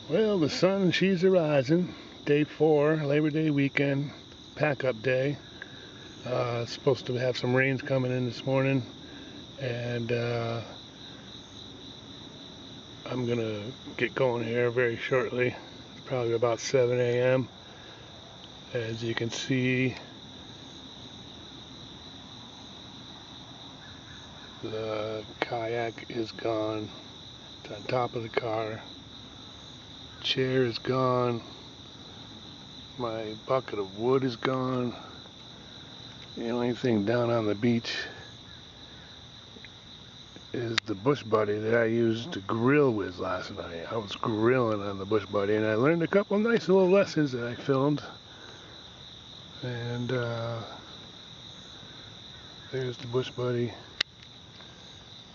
Well, the sun, she's arising. Day 4, Labor Day weekend, pack-up day. Supposed to have some rains coming in this morning, and I'm gonna get going here very shortly. It's probably about 7 a.m. As you can see, the kayak is gone. It's on top of the car. Chair is gone. My bucket of wood is gone. The only thing down on the beach is the bush buddy that I used to grill with last night. I was grilling on the bush buddy, and I learned a couple nice little lessons that I filmed. And there's the bush buddy.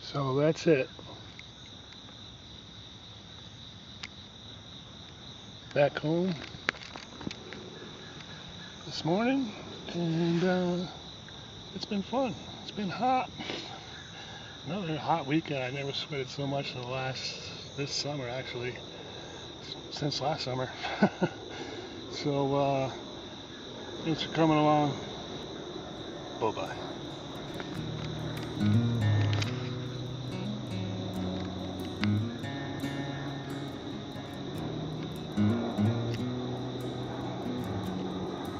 So that's it. Back home this morning, and it's been fun. It's been hot. Another hot weekend. I never sweated so much in this summer, actually, since last summer. So thanks for coming along. Bye-bye.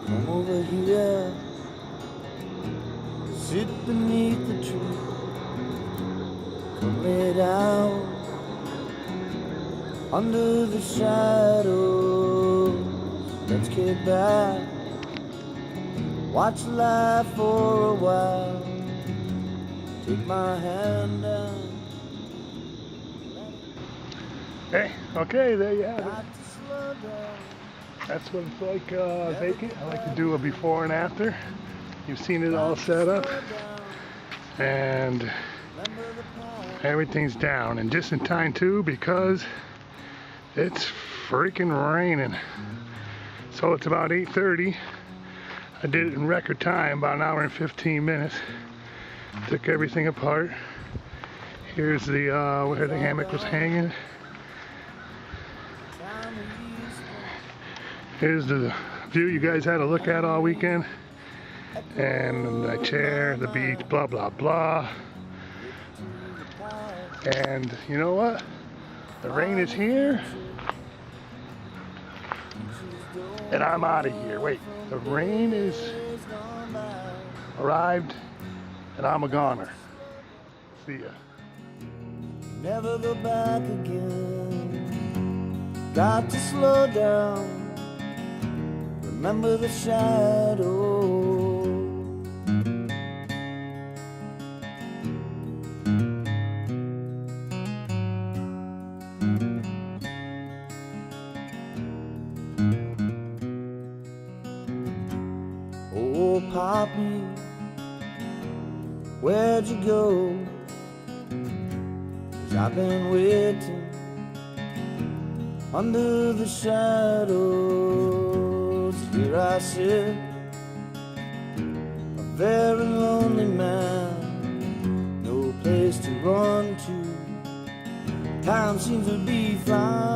Come over here, sit beneath the tree. Come lay down under the shadows. Let's kick back, watch life for a while. Take my hand down. Hey, okay, there you have it. That's what it's like vacant. I like to do a before and after. You've seen it all set up, and everything's down, and just in time too, because it's freaking raining. So it's about 8:30. I did it in record time, about an hour and 15 minutes. Took everything apart. Here's the where the hammock was hanging. Here's the view you guys had to look at all weekend. And the chair, the beach, blah, blah, blah. And you know what? The rain is here. And I'm out of here. Wait, the rain is arrived and I'm a goner. See ya. Never go back again. Got to slow down. Remember the shadow. Oh, Poppy, where'd you go? 'Cause I've been waiting under the shadows. Here I sit, a very lonely man, no place to run to. Time seems to be flying